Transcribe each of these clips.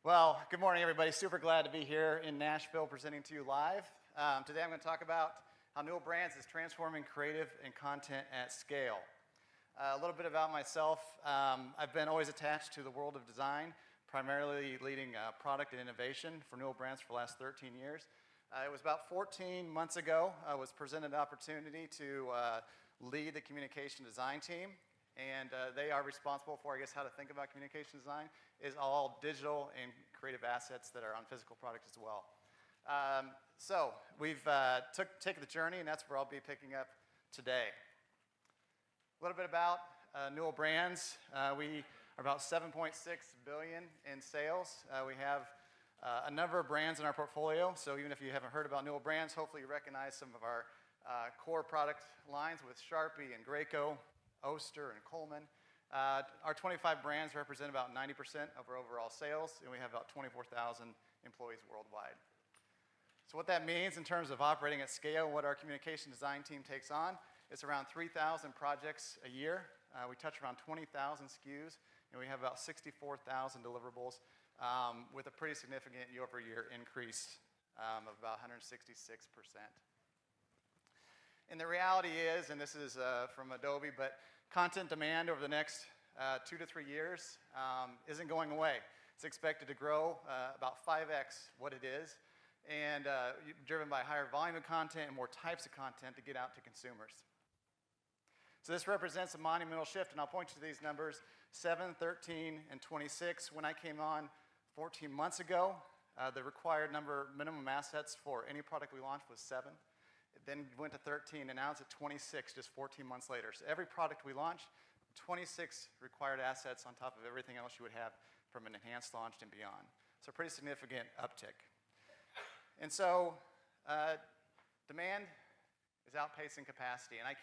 Well, good morning, everybody. Super glad to be here in Nashville presenting to you live. Today I'm going to talk about how Newell Brands is transforming creative and content at scale. A little bit about myself. I've been always attached to the world of design, primarily leading product and innovation for Newell Brands for the last 13 years. It was about 14 months ago I was presented an opportunity to lead the communication design team. And they are responsible for, I guess, how to think about communication design is all digital and creative assets that are on physical products as well. So we've taken the journey, and that's where I'll be picking up today. A little bit about Newell Brands. We are about $7.6 billion in sales. We have a number of brands in our portfolio, so even if you haven't heard about Newell Brands, hopefully you recognize some of our core product lines with Sharpie and Graco, Oster, and Coleman. Our 25 brands represent about 90% of our overall sales, and we have about 24,000 employees worldwide. So what that means in terms of operating at scale, what our communication design team takes on, it's around 3,000 projects a year. We touch around 20,000 SKUs, and we have about 64,000 deliverables with a pretty significant year-over-year increase of about 166%. And the reality is, and this is from Adobe, but content demand over the next 2 to 3 years isn't going away. It's expected to grow about 5x what it is, and driven by higher volume of content and more types of content to get out to consumers. So this represents a monumental shift, and I'll point you to these numbers, 7, 13, and 26. When I came on 14 months ago, the required minimum assets for any product we launched was 7. It then went to 13, and now it's at 26 just 14 months later. So every product we launch, 26 required assets on top of everything else you would have from an enhanced launch and beyond. So a pretty significant uptick. And so demand is outpacing capacity, and I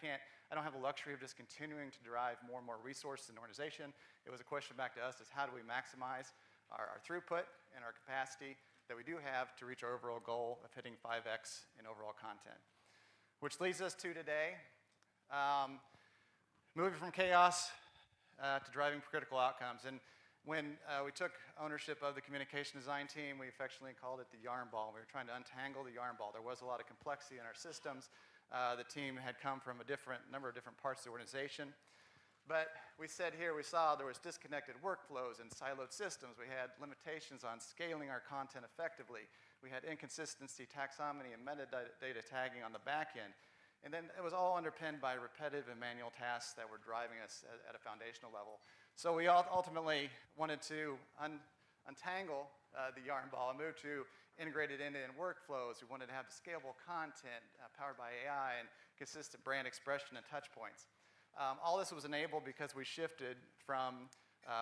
don't have the luxury of just continuing to drive more and more resources in the organization. It was a question back to us is how do we maximize our throughput and our capacity that we do have to reach our overall goal of hitting 5x in overall content. Which leads us to today, moving from chaos to driving critical outcomes. And when we took ownership of the communication design team, we affectionately called it the yarn ball. We were trying to untangle the yarn ball. There was a lot of complexity in our systems. The team had come from a number of different parts of the organization. But we saw there was disconnected workflows and siloed systems. We had limitations on scaling our content effectively. We had inconsistency, taxonomy, and metadata tagging on the back end. And then it was all underpinned by repetitive and manual tasks that were driving us at a foundational level. So we ultimately wanted to untangle the yarn ball and move to integrated end-to-end workflows. We wanted to have the scalable content powered by AI and consistent brand expression and touch points. All this was enabled because we shifted from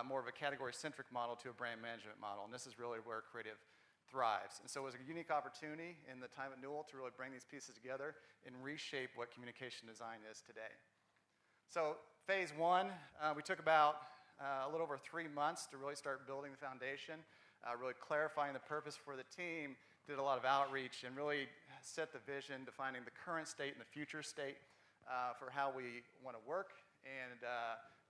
more of a category-centric model to a brand management model, and this is really where creative thrives. And so it was a unique opportunity in the time at Newell to really bring these pieces together and reshape what communication design is today. So phase one, we took about a little over 3 months to really start building the foundation, really clarifying the purpose for the team, did a lot of outreach, and really set the vision, defining the current state and the future state for how we want to work and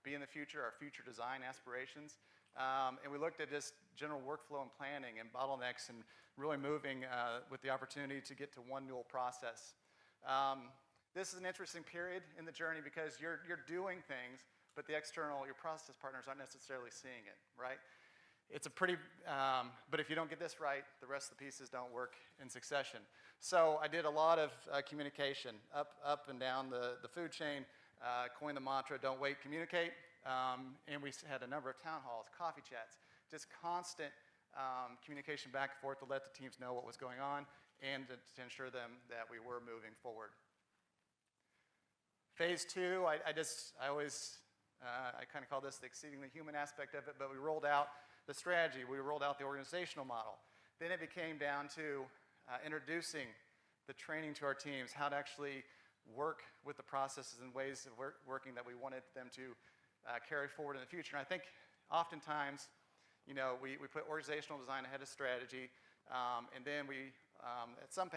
be in the future, our future design aspirations. And we looked at just general workflow and planning and bottlenecks and really moving with the opportunity to get to one Newell process. This is an interesting period in the journey because you're doing things, but your process partners aren't necessarily seeing it, right? It's a pretty, but if you don't get this right, the rest of the pieces don't work in succession. So I did a lot of communication up and down the food chain, coined the mantra, don't wait, communicate. And we had a number of town halls, coffee chats, just constant communication back and forth to let the teams know what was going on and to ensure them that we were moving forward. Phase two, I kind of call this the exceedingly human aspect of it, but we rolled out the strategy, we rolled out the organizational model. Then it became down to introducing the training to our teams, how to actually work with the processes and ways of working that we wanted them to carry forward in the future. And I think oftentimes, we put organizational design ahead of strategy, and then we, at some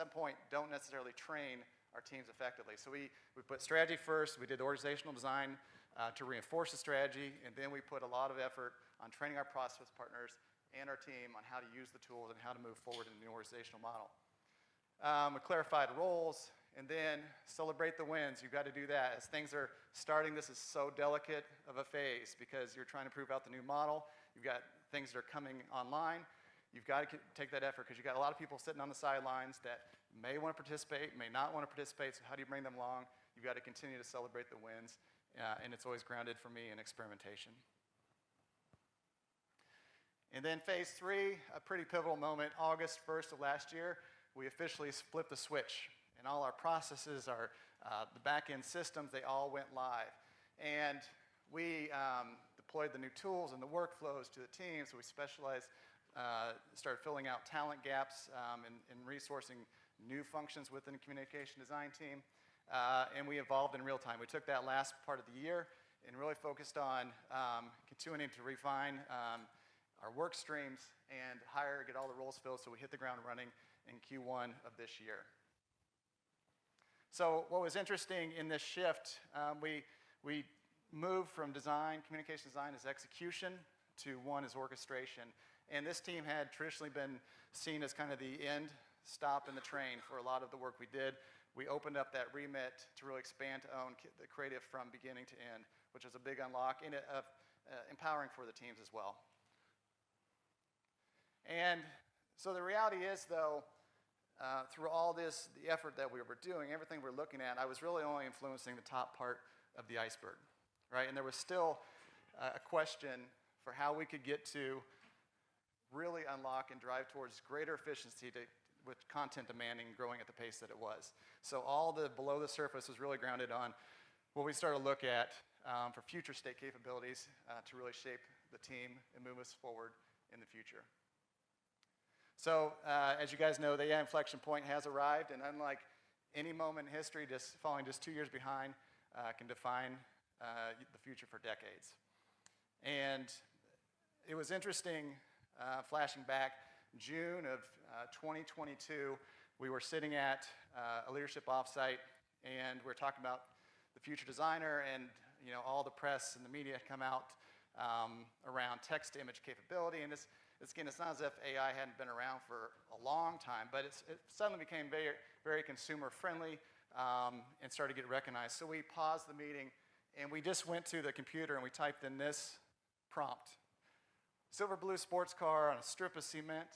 point, don't necessarily train our teams effectively. So we put strategy first, we did organizational design to reinforce the strategy, and then we put a lot of effort on training our process partners and our team on how to use the tools and how to move forward in the organizational model. We clarified roles, and then celebrate the wins. You've got to do that. As things are starting, this is so delicate of a phase because you're trying to prove out the new model. You've got things that are coming online. You've got to take that effort because you've got a lot of people sitting on the sidelines that may want to participate, may not want to participate, so how do you bring them along? You've got to continue to celebrate the wins, and it's always grounded for me in experimentation. And then phase 3, a pretty pivotal moment, August 1st of last year, we officially flipped the switch. And all our processes, the back-end systems, they all went live. And we deployed the new tools and the workflows to the team, so we started filling out talent gaps and resourcing new functions within the communication design team. And we evolved in real time. We took that last part of the year and really focused on continuing to refine our work streams and get all the roles filled so we hit the ground running in Q1 of this year. So what was interesting in this shift, we moved from communication design as execution, to one as orchestration. And this team had traditionally been seen as kind of the end stop in the train for a lot of the work we did. We opened up that remit to really expand to own the creative from beginning to end, which was a big unlock and empowering for the teams as well. And so the reality is, though, through all this, the effort that we were doing, everything we're looking at, I was really only influencing the top part of the iceberg, right? And there was still a question for how we could get to really unlock and drive towards greater efficiency with content demanding and growing at the pace that it was. So all the below the surface was really grounded on what we started to look at for future state capabilities to really shape the team and move us forward in the future. So as you guys know, the AI inflection point has arrived, and unlike any moment in history, just falling just 2 years behind can define the future for decades. And it was interesting, flashing back, June of 2022, we were sitting at a leadership offsite, and we were talking about the future designer, and all the press and the media had come out around text-to-image capability, and again, it's not as if AI hadn't been around for a long time, but it suddenly became very, very consumer-friendly and started to get recognized. So we paused the meeting, and we just went to the computer and we typed in this prompt: silver blue sports car on a strip of cement,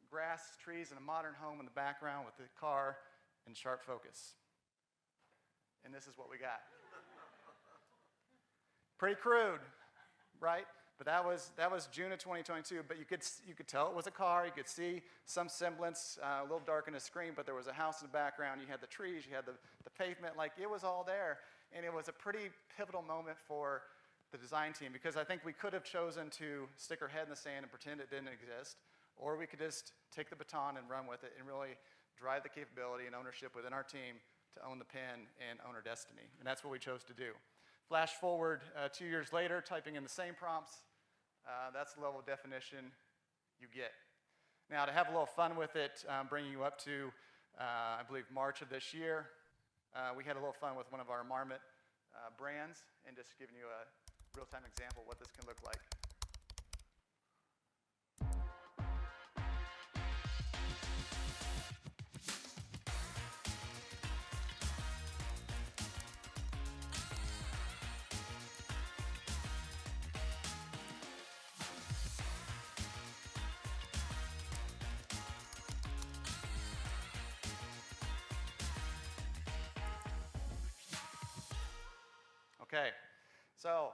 grass, trees, and a modern home in the background with the car in sharp focus. And this is what we got. Pretty crude, right? But that was June of 2022. But you could tell it was a car. You could see some semblance, a little dark in the screen, but there was a house in the background. You had the trees. You had the pavement. Like, it was all there. And it was a pretty pivotal moment for the design team, because I think we could have chosen to stick our head in the sand and pretend it didn't exist, or we could just take the baton and run with it and really drive the capability and ownership within our team to own the pen and own our destiny. And that's what we chose to do. Flash forward 2 years later, typing in the same prompts, that's the level of definition you get. Now, to have a little fun with it, bringing you up to, I believe, March of this year, we had a little fun with one of our Marmot brands, and just giving you a real-time example of what this can look like. Okay, so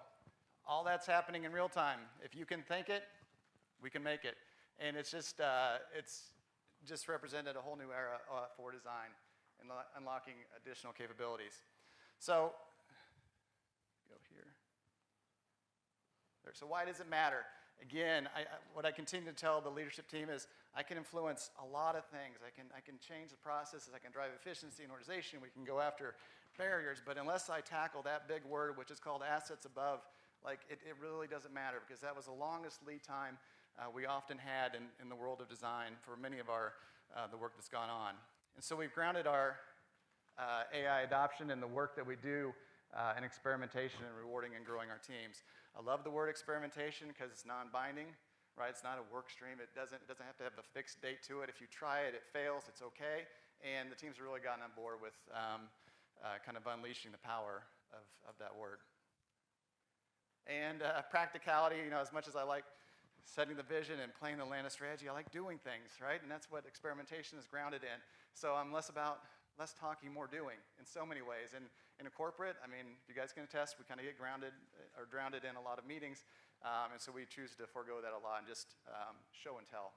all that's happening in real time. If you can think it, we can make it. And it's just represented a whole new era for design and unlocking additional capabilities. So, go here. There. So why does it matter? Again, what I continue to tell the leadership team is I can influence a lot of things. I can change the processes. I can drive efficiency and organization. We can go after barriers. But unless I tackle that big word, which is called assets above, like it really doesn't matter, because that was the longest lead time we often had in the world of design for many of the work that's gone on. And so we've grounded our AI adoption in the work that we do in experimentation and rewarding and growing our teams. I love the word experimentation because it's non-binding. right? It's not a work stream. It doesn't have to have a fixed date to it. If you try it, it fails, it's okay. And the teams have really gotten on board with kind of unleashing the power of that word. And practicality, as much as I like setting the vision and playing the land of strategy, I like doing things, right? And that's what experimentation is grounded in. So I'm less talking, more doing in so many ways. And in a corporate, if you guys can attest, we kind of get grounded or drowned in a lot of meetings. And so we choose to forego that a lot and just show and tell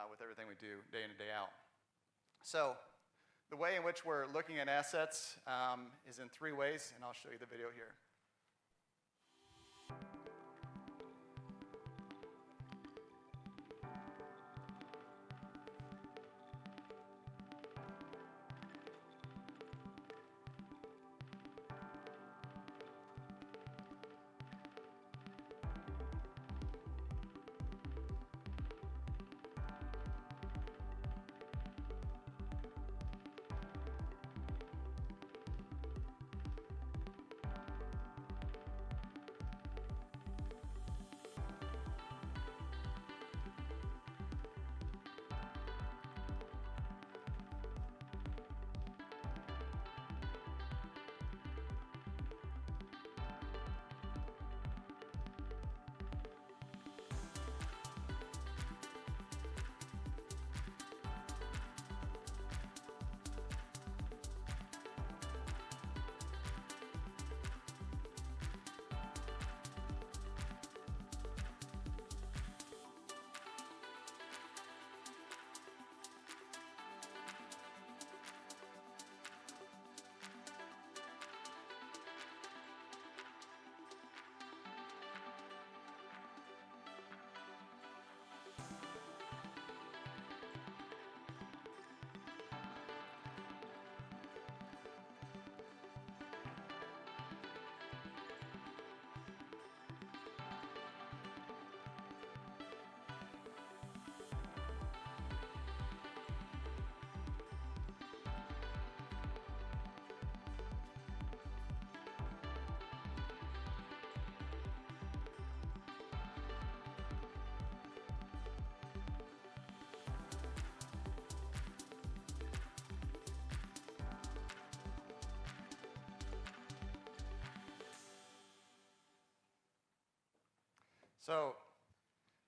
with everything we do day in and day out. So the way in which we're looking at assets is in 3 ways, and I'll show you the video here. So,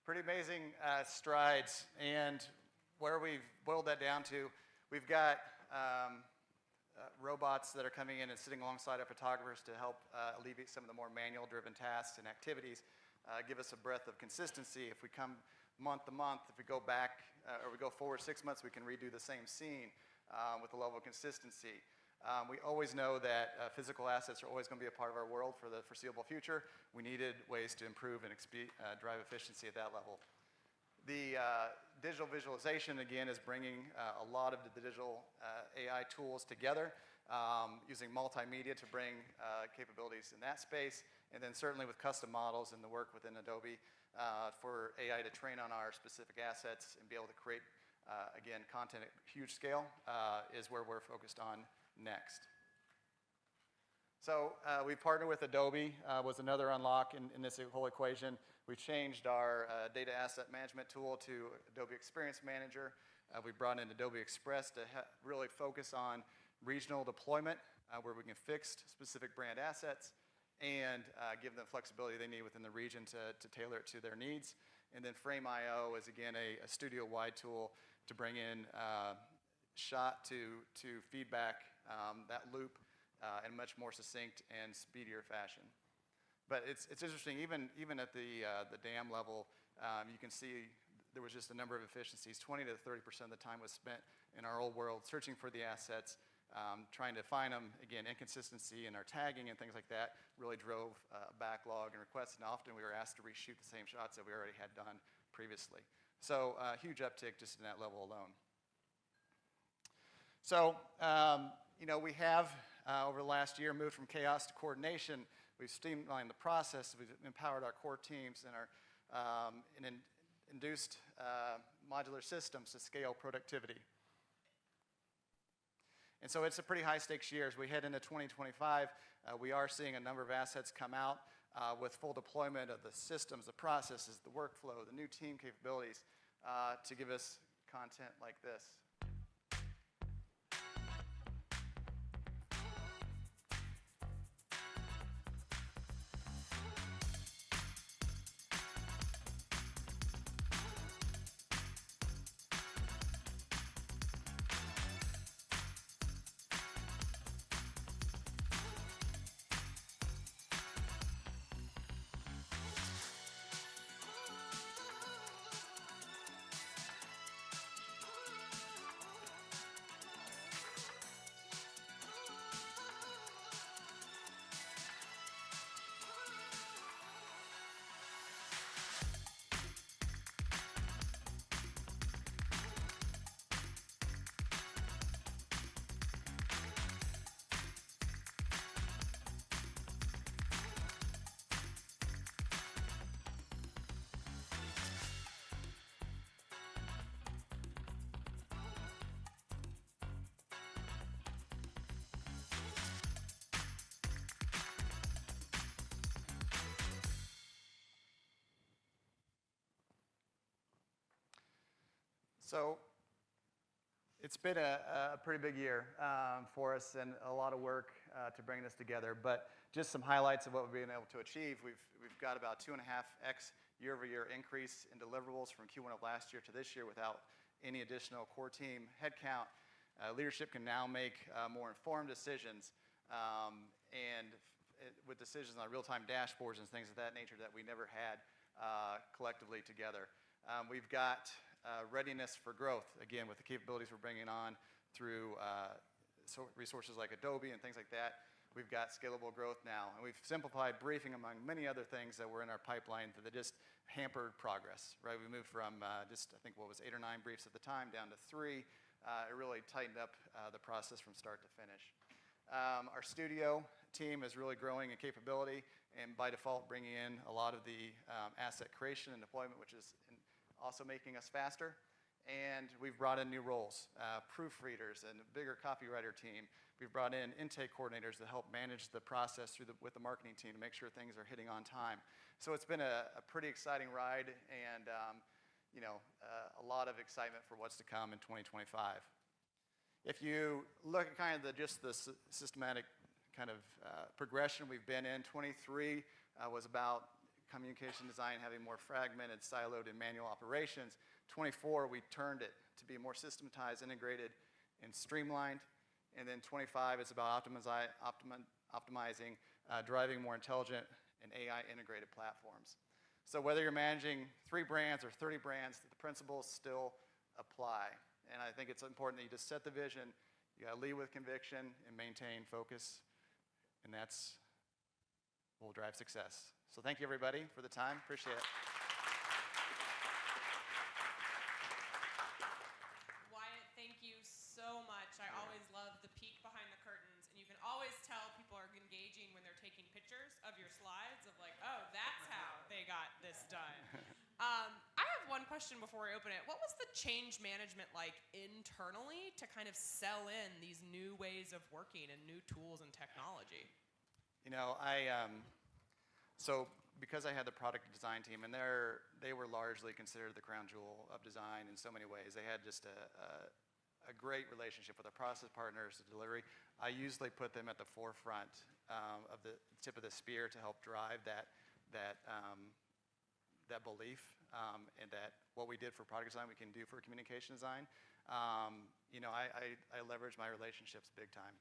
pretty amazing strides, and where we've boiled that down to, we've got robots that are coming in and sitting alongside our photographers to help alleviate some of the more manual-driven tasks and activities, give us a breadth of consistency. If we come month to month, if we go back or we go forward 6 months, we can redo the same scene with a level of consistency. We always know that physical assets are always going to be a part of our world for the foreseeable future. We needed ways to improve and drive efficiency at that level. The digital visualization, again, is bringing a lot of the digital AI tools together, using multimedia to bring capabilities in that space, and then certainly with custom models and the work within Adobe for AI to train on our specific assets and be able to create, again, content at huge scale is where we're focused on next. So we've partnered with Adobe, was another unlock in this whole equation. We've changed our data asset management tool to Adobe Experience Manager. We brought in Adobe Express to really focus on regional deployment where we can fix specific brand assets and give them flexibility they need within the region to tailor it to their needs. And then Frame.io is, again, a studio-wide tool to bring in shot to feedback, that loop, in a much more succinct and speedier fashion. But it's interesting, even at the dam level, you can see there was just a number of efficiencies. 20 to 30% of the time was spent in our old world searching for the assets, trying to find them. Again, inconsistency in our tagging and things like that really drove a backlog and requests, and often we were asked to reshoot the same shots that we already had done previously. So huge uptick just in that level alone. So, we have, over the last year, moved from chaos to coordination. We've streamlined the process. We've empowered our core teams and induced modular systems to scale productivity. And so it's a pretty high-stakes year. As we head into 2025, we are seeing a number of assets come out with full deployment of the systems, the processes, the workflow, the new team capabilities to give us content like this. So it's been a pretty big year for us and a lot of work to bring this together. But just some highlights of what we've been able to achieve. We've got about 2.5x year-over-year increase in deliverables from Q1 of last year to this year without any additional core team headcount. Leadership can now make more informed decisions with decisions on real-time dashboards and things of that nature that we never had collectively together. We've got readiness for growth, again, with the capabilities we're bringing on through resources like Adobe and things like that. We've got scalable growth now, and we've simplified briefing among many other things that were in our pipeline that just hampered progress, right? We moved from just, I think, what was 8 or 9 briefs at the time down to 3. It really tightened up the process from start to finish. Our studio team is really growing in capability, and by default bringing in a lot of the asset creation and deployment, which is also making us faster. And we've brought in new roles, proofreaders and a bigger copywriter team. We've brought in intake coordinators to help manage the process with the marketing team to make sure things are hitting on time. So it's been a pretty exciting ride and a lot of excitement for what's to come in 2025. If you look at kind of the systematic kind of progression we've been in, 23 was about communication design having more fragmented, siloed, and manual operations. 24, we turned it to be more systematized, integrated, and streamlined. And then 25 is about optimizing, driving more intelligent and AI-integrated platforms. So whether you're managing 3 brands or 30 brands, the principles still apply. And I think it's important that you just set the vision, you gotta lead with conviction and maintain focus, and that's what will drive success. So thank you, everybody, for the time. Appreciate it. Wyatt, thank you so much. I always love the peek behind the curtains, and you can always tell people are engaging when they're taking pictures of your slides of like, oh, that's how they got this done. I have one question before we open it. What was the change management like internally to kind of sell in these new ways of working and new tools and technology? You know, so because I had the product design team, and they were largely considered the crown jewel of design in so many ways. They had just a great relationship with our process partners, the delivery. I usually put them at the forefront of the tip of the spear to help drive that belief and that what we did for product design we can do for communication design. I leveraged my relationships big time.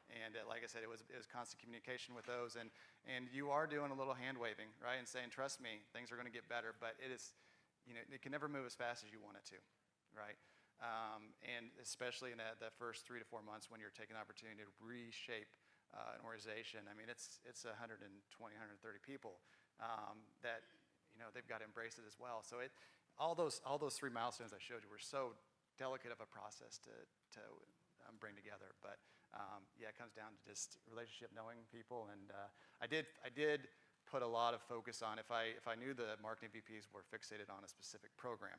And like I said, it was constant communication with those, and you are doing a little hand waving, right, and saying, trust me, things are going to get better, but it is, it can never move as fast as you want it to, right? And especially in that first 3 to 4 months when you're taking the opportunity to reshape an organization. I mean, it's 120, 130 people that they've got to embrace it as well. So all those 3 milestones I showed you were so delicate of a process to bring together, but. It comes down to just relationship, knowing people, and I did put a lot of focus on if I knew the marketing VPs were fixated on a specific program,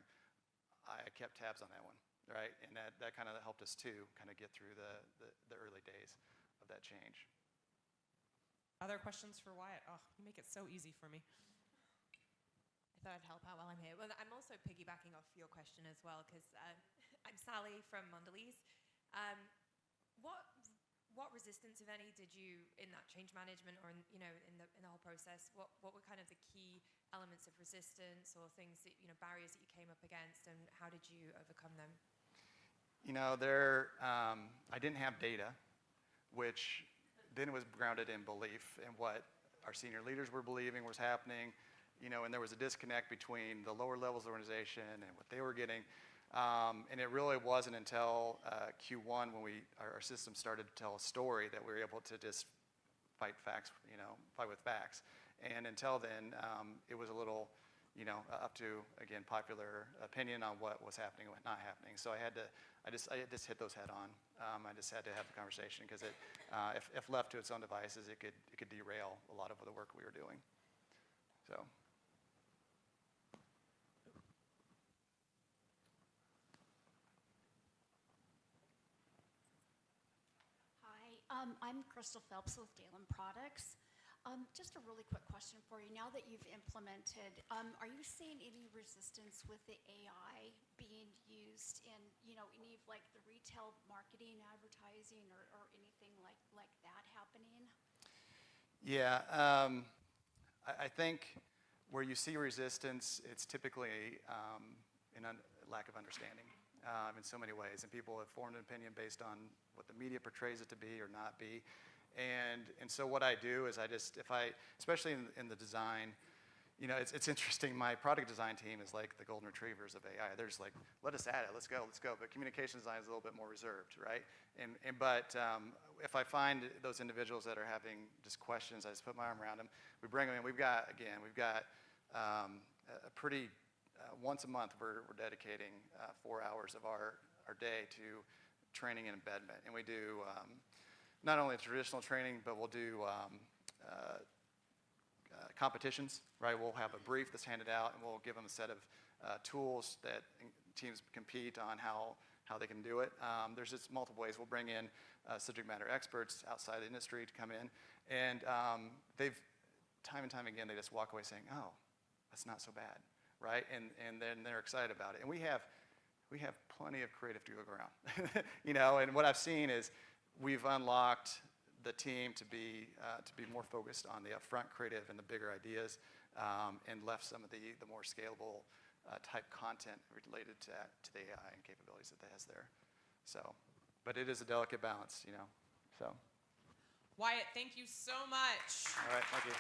I kept tabs on that one, right? And that kind of helped us too, kind of get through the early days of that change. Other questions for Wyatt? Oh, you make it so easy for me. I thought I'd help out while I'm here. Well, I'm also piggybacking off your question as well, because I'm Sally from Mondelez. What resistance, if any, did you in that change management, or in the whole process? What were kind of the key elements of resistance, or things that barriers that you came up against, and how did you overcome them? I didn't have data, which then was grounded in belief in what our senior leaders were believing was happening, and there was a disconnect between the lower levels of the organization and what they were getting. And it really wasn't until Q1 when our system started to tell a story that we were able to just fight with facts. And until then, it was a little, up to, again, popular opinion on what was happening and what not happening. So I just hit those head on. I just had to have the conversation because if left to its own devices, it could derail a lot of the work we were doing. So. I'm Crystal Phelps with Dalen Products. Just a really quick question for you. Now that you've implemented, are you seeing any resistance with the AI being used in, any of like the retail marketing, advertising, or anything like that happening? Yeah, I think where you see resistance, it's typically in lack of understanding. In so many ways, and people have formed an opinion based on what the media portrays it to be or not be, and so what I do is especially in the design, it's interesting. My product design team is like the golden retrievers of AI. They're just like, let us at it, let's go. But communication design is a little bit more reserved, right? But if I find those individuals that are having just questions, I just put my arm around them. We bring them in. We've got a pretty. Once a month, we're dedicating 4 hours of our day to training and embedment. And we do not only traditional training, but we'll do competitions, right? We'll have a brief that's handed out, and we'll give them a set of tools that teams compete on how they can do it. There's just multiple ways. We'll bring in subject matter experts outside the industry to come in, and they've, time and time again, they just walk away saying, oh, that's not so bad. Right, and then they're excited about it, and we have plenty of creative to go around, And what I've seen is we've unlocked the team to be more focused on the upfront creative and the bigger ideas, and left some of the more scalable type content related to the AI and capabilities that has there. So, but it is a delicate balance, So. Wyatt, thank you so much. All right, thank you.